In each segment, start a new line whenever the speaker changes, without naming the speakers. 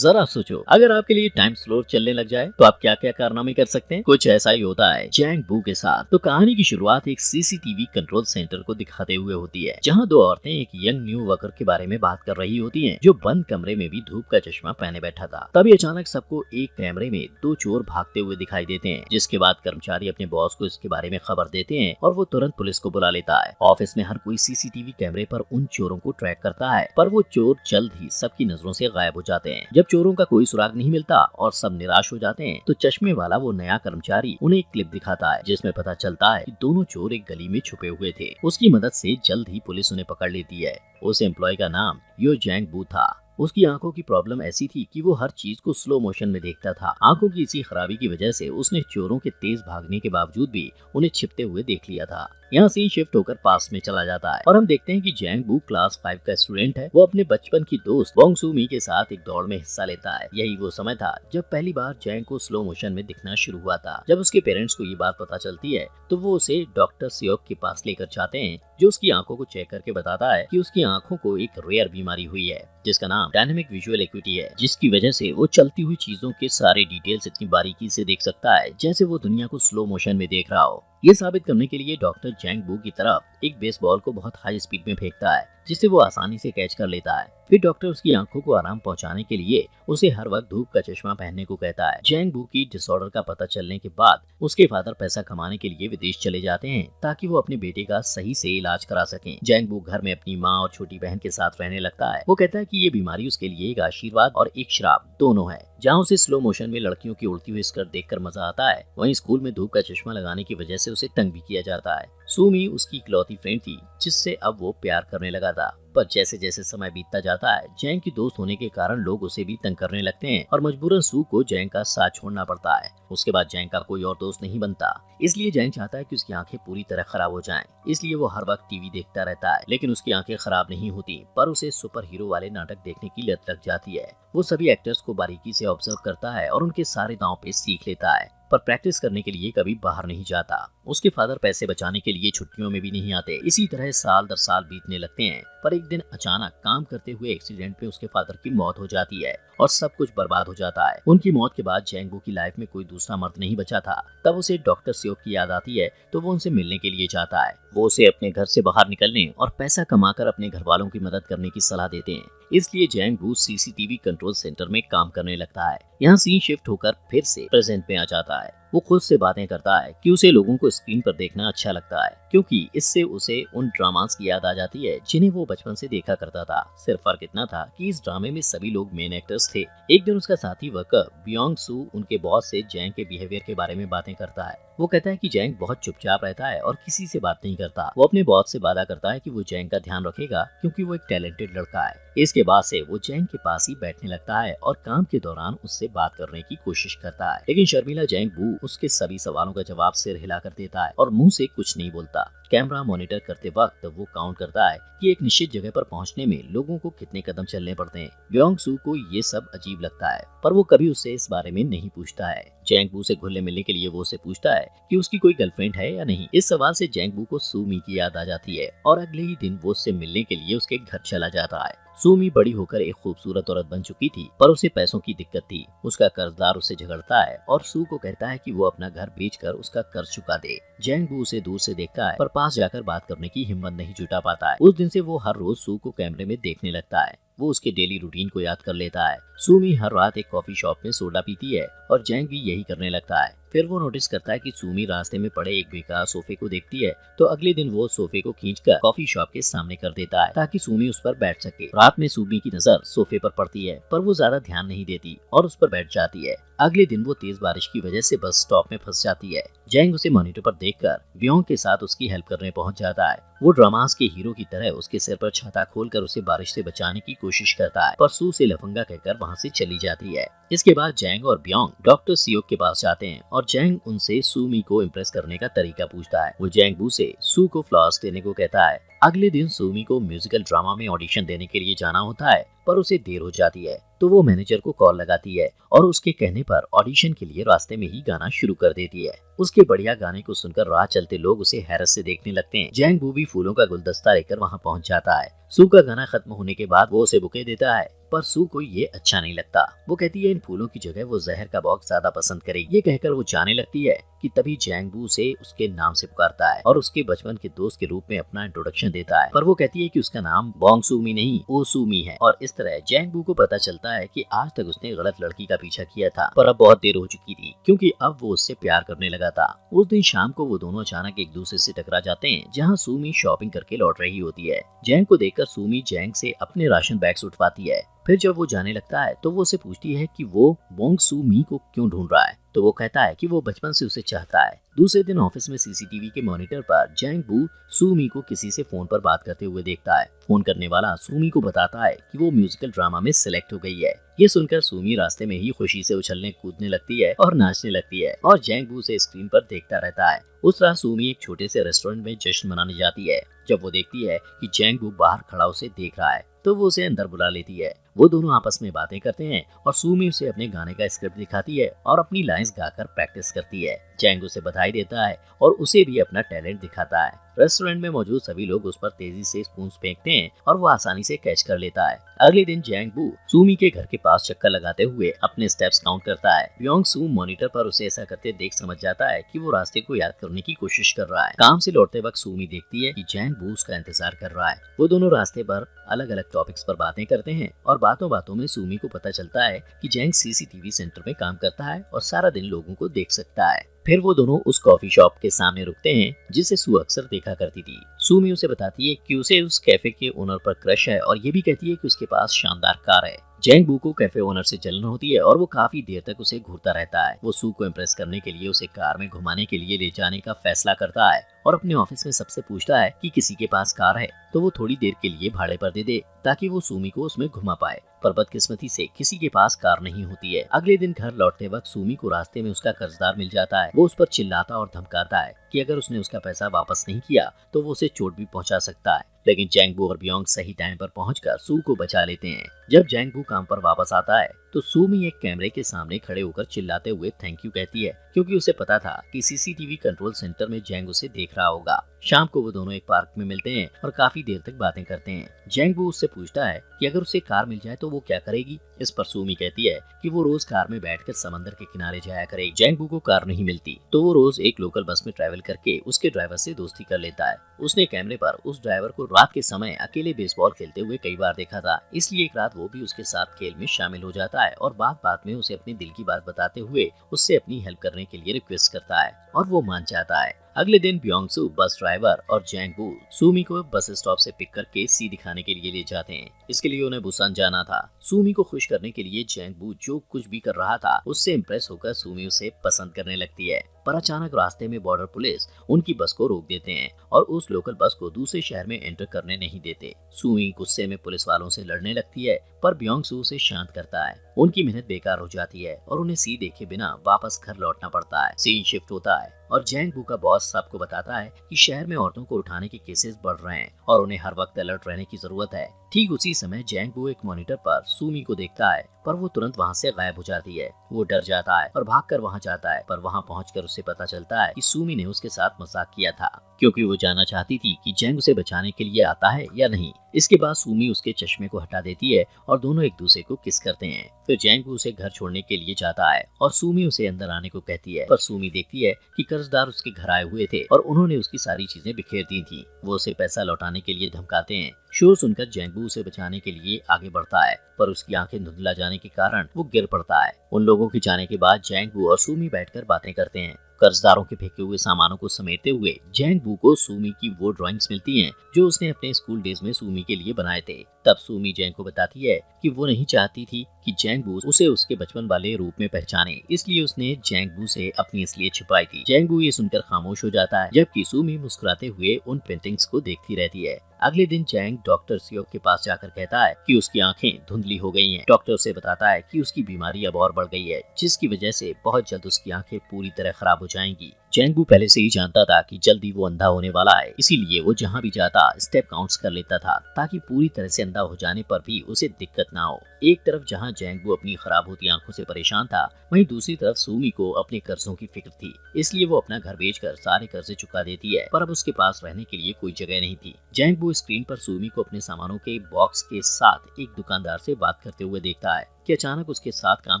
जरा सोचो, अगर आपके लिए टाइम स्लो चलने लग जाए तो आप क्या क्या कारनामे कर सकते हैं। कुछ ऐसा ही होता है जैंग बू के साथ। तो कहानी की शुरुआत एक सीसीटीवी कंट्रोल सेंटर को दिखाते हुए होती है, जहां दो औरतें एक यंग न्यू वर्कर के बारे में बात कर रही होती हैं, जो बंद कमरे में भी धूप का चश्मा पहने बैठा था। तभी अचानक सबको एक कैमरे में दो चोर भागते हुए दिखाई देते हैं, जिसके बाद कर्मचारी अपने बॉस को इसके बारे में खबर देते हैं और वो तुरंत पुलिस को बुला लेता है। ऑफिस में हर कोई सीसीटीवी कैमरे पर उन चोरों को ट्रैक करता है, पर वो चोर जल्द ही सबकी नजरों से गायब हो जाते हैं। जब चोरों का कोई सुराग नहीं मिलता और सब निराश हो जाते हैं, तो चश्मे वाला वो नया कर्मचारी उन्हें एक क्लिप दिखाता है, जिसमें पता चलता है कि दोनों चोर एक गली में छुपे हुए थे। उसकी मदद से जल्द ही पुलिस उन्हें पकड़ लेती है। उस एम्प्लॉय का नाम यो जैंग बू था। उसकी आंखों की प्रॉब्लम ऐसी थी कि वो हर चीज को स्लो मोशन में देखता था। आंखों की इसी खराबी की वजह से उसने चोरों के तेज भागने के बावजूद भी उन्हें छिपते हुए देख लिया था। यहाँ सीन शिफ्ट होकर पास में चला जाता है और हम देखते हैं कि जैंग बू क्लास 5 का स्टूडेंट है। वो अपने बचपन की दोस्त वोंग सू मी के साथ एक दौड़ में हिस्सा लेता है। यही वो समय था जब पहली बार जैंग को स्लो मोशन में दिखना शुरू हुआ था। जब उसके पेरेंट्स को ये बात पता चलती है तो वो उसे डॉक्टर सियोक के पास लेकर जाते हैं, जो उसकी आंखों को चेक करके बताता है कि उसकी आंखों को एक रेयर बीमारी हुई है, जिसका नाम डायनेमिक विजुअल एक्यूटी है, जिसकी वजह से वो चलती हुई चीजों के सारे डिटेल्स इतनी बारीकी से देख सकता है जैसे वो दुनिया को स्लो मोशन में देख रहा हो। ये साबित करने के लिए डॉक्टर जैंग बू की तरफ एक बेसबॉल को बहुत हाई स्पीड में फेंकता है, जिससे वो आसानी से कैच कर लेता है। फिर डॉक्टर उसकी आंखों को आराम पहुंचाने के लिए उसे हर वक्त धूप का चश्मा पहनने को कहता है। जैंग बू की डिसऑर्डर का पता चलने के बाद उसके फादर पैसा कमाने के लिए विदेश चले जाते हैं, ताकि वो अपने बेटे का सही से इलाज करा सकें। जैंग बू घर में अपनी माँ और छोटी बहन के साथ रहने लगता है। वो कहता है कि ये बीमारी उसके लिए एक आशीर्वाद और एक श्राप दोनों है। जहाँ उसे स्लो मोशन में लड़कियों की उड़ती हुई स्कर्ट देखकर मजा आता है, वहीं स्कूल में धूप का चश्मा लगाने की वजह से उसे तंग भी किया जाता है। सूमी उसकी इकलौती फ्रेंड थी, जिससे अब वो प्यार करने लगा था। पर जैसे जैसे समय बीतता जाता है, जैंग की दोस्त होने के कारण लोग उसे भी तंग करने लगते हैं और मजबूरन सू को जैंग का साथ छोड़ना पड़ता है। उसके बाद जैंग का कोई और दोस्त नहीं बनता, इसलिए जैंग चाहता है कि उसकी आंखें पूरी तरह खराब हो जाएं। इसलिए वो हर वक्त टीवी देखता रहता है, लेकिन उसकी आंखें खराब नहीं होती, पर उसे सुपर हीरो वाले नाटक देखने की लत लग जाती है। वो सभी एक्टर्स को बारीकी से ऑब्जर्व करता है और उनके सारे दांव पे सीख लेता है, पर प्रैक्टिस करने के लिए कभी बाहर नहीं जाता। उसके फादर पैसे बचाने के लिए छुट्टियों में भी नहीं आते। इसी तरह साल दर साल बीतने लगते हैं, पर एक दिन अचानक काम करते हुए एक्सीडेंट में उसके फादर की मौत हो जाती है और सब कुछ बर्बाद हो जाता है। उनकी मौत के बाद जैंग बू की लाइफ में कोई दूसरा मर्द नहीं बचा था। तब उसे डॉक्टर सियोक की याद आती है, तो वो उनसे मिलने के लिए जाता है। वो उसे अपने घर से बाहर निकलने और पैसा कमाकर अपने घर वालों की मदद करने की सलाह देते हैं। इसलिए जैंग बू सीसीटीवी कंट्रोल सेंटर में काम करने लगता है। यहाँ सीन शिफ्ट होकर फिर से प्रेजेंट में आ जाता है। वो खुद से बातें करता है कि उसे लोगों को स्क्रीन पर देखना अच्छा लगता है, क्योंकि इससे उसे उन ड्रामास की याद आ जाती है जिन्हें वो बचपन से देखा करता था। सिर्फ फर्क इतना था कि इस ड्रामे में सभी लोग मेन एक्टर्स थे। एक दिन उसका साथी वर्कर बियोंग सू उनके बॉस से जैंग के बिहेवियर के बारे में बातें करता है। वो कहता है कि जैंग बहुत चुपचाप रहता है और किसी से बात नहीं करता। वो अपने बॉस से वादा करता है कि वो जैंग का ध्यान रखेगा, क्योंकि वो एक टैलेंटेड लड़का है। इसके बाद से वो जैंग के पास ही बैठने लगता है और काम के दौरान उससे बात करने की कोशिश करता है। लेकिन शर्मिला जैंग बू उसके सभी सवालों का जवाब सिर हिलाकर देता है और मुंह से कुछ नहीं बोलता। कैमरा मॉनिटर करते वक्त वो काउंट करता है कि एक निश्चित जगह पर पहुंचने में लोगों को कितने कदम चलने पड़ते हैं। ब्योंग सू को ये सब अजीब लगता है, पर वो कभी उससे इस बारे में नहीं पूछता है। जैंग बू से घुलने मिलने के लिए वो उससे पूछता है कि उसकी कोई गर्लफ्रेंड है या नहीं। इस सवाल से जैंग बू को सू मी की याद आ जाती है और अगले ही दिन वो उससे मिलने के लिए उसके घर चला जाता है। सूमी बड़ी होकर एक खूबसूरत औरत बन चुकी थी, पर उसे पैसों की दिक्कत थी। उसका कर्जदार उससे झगड़ता है और सू को कहता है कि वो अपना घर बेचकर उसका कर्ज चुका दे। जैंग बू उसे दूर से देखता है, पर पास जाकर बात करने की हिम्मत नहीं जुटा पाता है। उस दिन से वो हर रोज सू को कैमरे में देखने लगता है। वो उसके डेली रूटीन को याद कर लेता है। सूमी हर रात एक कॉफी शॉप में सोडा पीती है और जैंग भी यही करने लगता है। फिर वो नोटिस करता है कि सूमी रास्ते में पड़े एक बेकार सोफे को देखती है, तो अगले दिन वो सोफे को खींचकर कॉफी शॉप के सामने कर देता है, ताकि सूमी उस पर बैठ सके। रात में सूमी की नजर सोफे पर पड़ती है, पर वो ज्यादा ध्यान नहीं देती और उस पर बैठ जाती है। अगले दिन वो तेज बारिश की वजह से बस स्टॉप में फंस जाती है। जैंग उसे मॉनिटर पर देखकर ब्योंग के साथ उसकी हेल्प करने पहुंच जाता है। वो ड्रामास के हीरो की तरह उसके सिर पर छाता खोलकर उसे बारिश से बचाने की कोशिश करता है, पर सू से लफंगा कहकर वहां से चली जाती है। इसके बाद जैंग और ब्योंग डॉक्टर सियोक के पास जाते हैं और जैंग उनसे सूमी को इम्प्रेस करने का तरीका पूछता है। वो जैंग बू से सू को फ्लावर्स देने को कहता है। अगले दिन सूमी को म्यूजिकल ड्रामा में ऑडिशन देने के लिए जाना होता है, पर उसे देर हो जाती है, तो वो मैनेजर को कॉल लगाती है और उसके कहने पर ऑडिशन के लिए रास्ते में ही गाना शुरू कर देती है। उसके बढ़िया गाने को सुनकर राह चलते लोग उसे हैरत से देखने लगते हैं। जैंग बू भी फूलों का गुलदस्ता लेकर वहां पहुंच जाता है। सू का गाना खत्म होने के बाद वो उसे बुके देता है, पर सू को ये अच्छा नहीं लगता। वो कहती है इन फूलों की जगह वो जहर का बॉक्स ज्यादा पसंद करेगी। ये कहकर वो जाने लगती है कि तभी जैंगबू से उसके नाम से पुकारता है और उसके बचपन के दोस्त के रूप में अपना इंट्रोडक्शन देता है। पर वो कहती है कि उसका नाम बोंग सूमी नहीं ओसूमी है। और इस तरह जैंगबू को पता चलता है कि आज तक उसने गलत लड़की का पीछा किया था, पर अब बहुत देर हो चुकी थी क्योंकि अब वो उससे प्यार करने लगा था। उस दिन शाम को वो दोनों अचानक एक दूसरे से टकरा जाते हैं, जहाँ सूमी शॉपिंग करके लौट रही होती है। जैंग को देखकर सूमी जैंग से अपने राशन बैग्स उठवाती है। फिर जब वो जाने लगता है तो वो उसे पूछती है कि वो बोंग सूमी को क्यों ढूंढ रहा है। तो वो कहता है कि वो बचपन से उसे चाहता है। दूसरे दिन ऑफिस में सीसीटीवी के मॉनिटर पर जैंगबू सूमी को किसी से फोन पर बात करते हुए देखता है। फोन करने वाला सूमी को बताता है कि वो म्यूजिकल ड्रामा में सिलेक्ट हो गई है। ये सुनकर सूमी रास्ते में ही खुशी से उछलने कूदने लगती है और नाचने लगती है और जैंगबू उसे स्क्रीन पर देखता रहता है। उस रात सूमी एक छोटे से रेस्टोरेंट में जश्न मनाने जाती है। जब वो देखती है कि जैंगबू बाहर खड़ा उसे देख रहा है तो वो उसे अंदर बुला लेती है। वो दोनों आपस में बातें करते हैं और सूमी उसे अपने गाने का स्क्रिप्ट दिखाती है और अपनी लाइंस गाकर प्रैक्टिस करती है। जैंग उसे बधाई देता है और उसे भी अपना टैलेंट दिखाता है। रेस्टोरेंट में मौजूद सभी लोग उस पर तेजी से स्पून फेंकते हैं और वो आसानी से कैच कर लेता है। अगले दिन जैंगबू सूमी के घर के पास चक्कर लगाते हुए अपने स्टेप्स काउंट करता है। ब्योंग सू मॉनिटर पर उसे ऐसा करते देख समझ जाता है कि वो रास्ते को याद करने की कोशिश कर रहा है। काम से लौटते वक्त सूमी देखती है कि जैंगबू उसका इंतजार कर रहा है। वो दोनों रास्ते पर अलग अलग टॉपिक्स पर बातें करते हैं और बातों बातों में सूमी को पता चलता है कि जैंग सीसीटीवी सेंटर में काम करता है और सारा दिन लोगों को देख सकता है। फिर वो दोनों उस कॉफी शॉप के सामने रुकते हैं जिसे सू अक्सर देखा करती थी। सूमी उसे बताती है कि उसे उस कैफे के ओनर पर क्रश है और ये भी कहती है कि उसके पास शानदार कार है। जैंगबू को कैफे ओनर से जलन होती है और वो काफी देर तक उसे घूरता रहता है। वो सू को इम्प्रेस करने के लिए उसे कार में घुमाने के लिए ले जाने का फैसला करता है और अपने ऑफिस में सबसे पूछता है कि किसी के पास कार है तो वो थोड़ी देर के लिए भाड़े पर दे दे ताकि वो सूमी को उसमें घुमा पाए। पर बदकिस्मती से किसी के पास कार नहीं होती है। अगले दिन घर लौटते वक्त सूमी को रास्ते में उसका कर्जदार मिल जाता है। वो उस पर चिल्लाता और धमकाता है कि अगर उसने उसका पैसा वापस नहीं किया तो वो उसे चोट भी पहुंचा सकता है। लेकिन जैंगबू और ब्योंग सही टाइम पर पहुंचकर सू को बचा लेते हैं। जब जैंगबू काम पर वापस आता है तो सूमी एक कैमरे के सामने खड़े होकर चिल्लाते हुए थैंक यू कहती है क्योंकि उसे पता था कि सीसीटीवी कंट्रोल सेंटर में जैंग उसे देख रहा होगा। शाम को वो दोनों एक पार्क में मिलते हैं और काफी देर तक बातें करते हैं। जैंगबू उससे पूछता है कि अगर उसे कार मिल जाए तो वो क्या करेगी। इस पर सूमी कहती है कि वो रोज कार में बैठकर समंदर के किनारे जाया करेगी। जैंगबू को कार नहीं मिलती तो वो रोज एक लोकल बस में ट्रैवल करके उसके ड्राइवर से दोस्ती कर लेता है। उसने कैमरे पर उस ड्राइवर को रात के समय अकेले बेसबॉल खेलते हुए कई बार देखा था, इसलिए एक रात वो भी उसके साथ खेल में शामिल हो जाता है और बात बात में उसे अपने दिल की बात बताते हुए उससे अपनी हेल्प करने के लिए रिक्वेस्ट करता है और वो मान जाता है। अगले दिन ब्योंग-सू बस ड्राइवर और जैंगबू सूमी को बस स्टॉप से पिक करके सी दिखाने के लिए ले जाते हैं। इसके लिए उन्हें बुसान जाना था। सूमी को खुश करने के लिए जैंगबू जो कुछ भी कर रहा था उससे इम्प्रेस होकर सूमी उसे पसंद करने लगती है। पर अचानक रास्ते में बॉर्डर पुलिस उनकी बस को रोक देते हैं और उस लोकल बस को दूसरे शहर में एंटर करने नहीं देते। सूमी गुस्से में पुलिस वालों से लड़ने लगती है पर ब्योंग-सू उसे शांत करता है। उनकी मेहनत बेकार हो जाती है और उन्हें सी देखे बिना वापस घर लौटना पड़ता है। सीन शिफ्ट होता है और जैंगबू का बॉस सबको बताता है कि शहर में औरतों को उठाने के केसेस बढ़ रहे हैं और उन्हें हर वक्त अलर्ट रहने की जरूरत है। ठीक उसी समय जैंगबू एक मॉनिटर पर सूमी को देखता है पर वो तुरंत वहाँ से गायब हो जाती है। वो डर जाता है और भागकर वहाँ जाता है पर वहाँ पहुंचकर उसे पता चलता है कि सूमी ने उसके साथ मजाक किया था क्योंकि वो जानना चाहती थी कि जैंग उसे बचाने के लिए आता है या नहीं। इसके बाद सूमी उसके चश्मे को हटा देती है और दोनों एक दूसरे को किस करते हैं। फिर जैंगबू उसे घर छोड़ने के लिए जाता है और सूमी उसे अंदर आने को कहती है पर सूमी देखती है कि कर्जदार उसके घर आए हुए थे और उन्होंने उसकी सारी चीजें बिखेर दी थी। वो उसे पैसा लौटाने के लिए धमकाते हैं। शोर सुनकर जैंगबू उसे बचाने के लिए आगे बढ़ता है पर उसकी आंखें धुंधला जाने के कारण वो गिर पड़ता है। उन लोगों के जाने के बाद जैंगबू और सूमी बैठकर बातें करते हैं। कर्जदारों के फेंके हुए सामानों को समेटते हुए जैंगबू को सूमी की वो ड्राइंग्स मिलती हैं जो उसने अपने स्कूल डेज में सूमी के लिए बनाए थे। तब सूमी जैंग को बताती है कि वो नहीं चाहती थी कि जैंगबू उसे उसके बचपन वाले रूप में पहचाने, इसलिए उसने जैंगबू से अपनी असलियत छिपाई थी। जैंगबू ये सुनकर खामोश हो जाता है जबकि सूमी मुस्कुराते हुए उन पेंटिंग्स को देखती रहती है। अगले दिन जैंग डॉक्टर सियोक के पास जाकर कहता है कि उसकी आंखें धुंधली हो गई हैं। डॉक्टर उसे बताता है कि उसकी बीमारी अब और बढ़ गई है जिसकी वजह से बहुत जल्द उसकी आंखें पूरी तरह खराब हो जाएंगी। जैंगबू पहले से ही जानता था कि जल्दी वो अंधा होने वाला है, इसीलिए वो जहाँ भी जाता स्टेप काउंट्स कर लेता था ताकि पूरी तरह से अंधा हो जाने पर भी उसे दिक्कत ना हो। एक तरफ जहाँ जैंगबू अपनी खराब होती आंखों से परेशान था, वहीं दूसरी तरफ सुमी को अपने कर्जों की फिक्र थी, इसलिए वो अपना घर बेचकर सारे कर्जे चुका देती है, पर अब उसके पास रहने के लिए कोई जगह नहीं थी। जैंगबू स्क्रीन पर सुमी को अपने सामानों के बॉक्स के साथ एक दुकानदार से बात करते हुए देखता है कि अचानक उसके साथ काम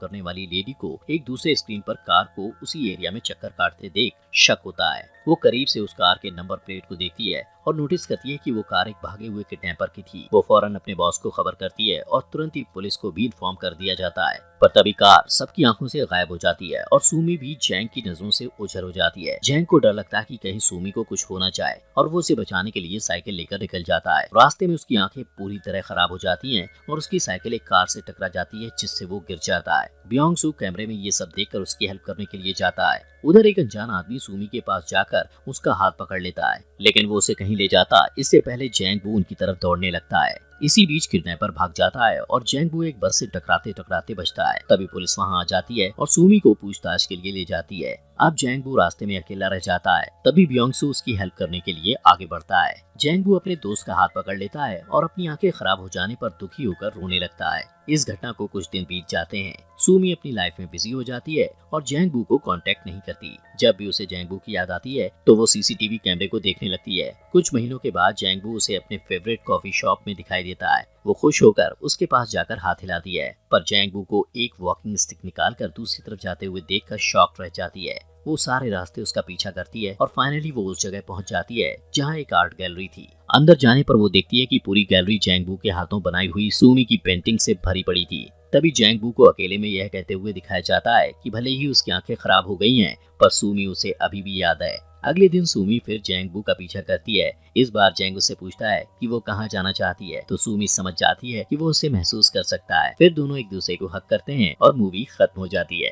करने वाली लेडी को एक दूसरे स्क्रीन पर कार को उसी एरिया में चक्कर काटते देख शक होता है। वो करीब से उस कार के नंबर प्लेट को देखती है और नोटिस करती है कि वो कार एक भागे हुए किडनैपर की थी। वो फौरन अपने बॉस को खबर करती है और तुरंत ही पुलिस को भी इन्फॉर्म कर दिया जाता है, पर तभी कार सबकी आंखों से गायब हो जाती है और सुमी भी जैंग की नजरों से ओझल हो जाती है। जैंग को डर लगता है कि कहीं सुमी को कुछ होना चाहे और वो उसे बचाने के लिए साइकिल लेकर निकल जाता है। रास्ते में उसकी आंखें पूरी तरह खराब हो जाती हैं और उसकी साइकिल एक कार से टकरा जाती है, जिससे वो गिर जाता है। ब्योंग सू कैमरे में ये सब देखकर उसकी हेल्प करने के लिए जाता है। उधर एक अनजान आदमी सुमी के पास जाकर उसका हाथ पकड़ लेता है, लेकिन वो उसे कहीं ले जाता इससे पहले जैंगबू उनकी तरफ दौड़ने लगता है। इसी बीच किडनैपर भाग जाता है और जैंगबू एक बस से टकराते टकराते बचता है। तभी पुलिस वहां आ जाती है और सुमी को पूछताछ के लिए ले जाती है। अब जैंगबू रास्ते में अकेला रह जाता है, तभी ब्योंगसू उसकी हेल्प करने के लिए आगे बढ़ता है। जैंगबू अपने दोस्त का हाथ पकड़ लेता है और अपनी आंखें खराब हो जाने पर दुखी होकर रोने लगता है। इस घटना को कुछ दिन बीत जाते हैं। सुमी अपनी लाइफ में बिजी हो जाती है और जैंगबू को कांटेक्ट नहीं करती। जब भी उसे जैंगबू की याद आती है तो वो सीसीटीवी कैमरे को देखने लगती है। कुछ महीनों के बाद जैंगबू उसे अपने फेवरेट कॉफी शॉप में दिखाई देता है। वो खुश होकर उसके पास जाकर हाथ हिलाती है, पर जैंगबू को एक वॉकिंग स्टिक निकालकर दूसरी तरफ जाते हुए देखकर शॉक रह जाती है। वो सारे रास्ते उसका पीछा करती है और फाइनली वो उस जगह पहुंच जाती है जहां एक आर्ट गैलरी थी। अंदर जाने पर वो देखती है कि पूरी गैलरी जैंगबू के हाथों बनाई हुई सुमी की पेंटिंग से भरी पड़ी थी। तभी जैंगबू को अकेले में यह कहते हुए दिखाया जाता है कि भले ही उसकी आंखें खराब हो गई हैं, पर सुमी उसे अभी भी याद है। अगले दिन सुमी फिर जैंगबू का पीछा करती है। इस बार जैंग उससे पूछता है कि वो कहाँ जाना चाहती है, तो सुमी समझ जाती है कि वो उसे महसूस कर सकता है। फिर दोनों एक दूसरे को हक करते हैं और मूवी खत्म हो जाती है।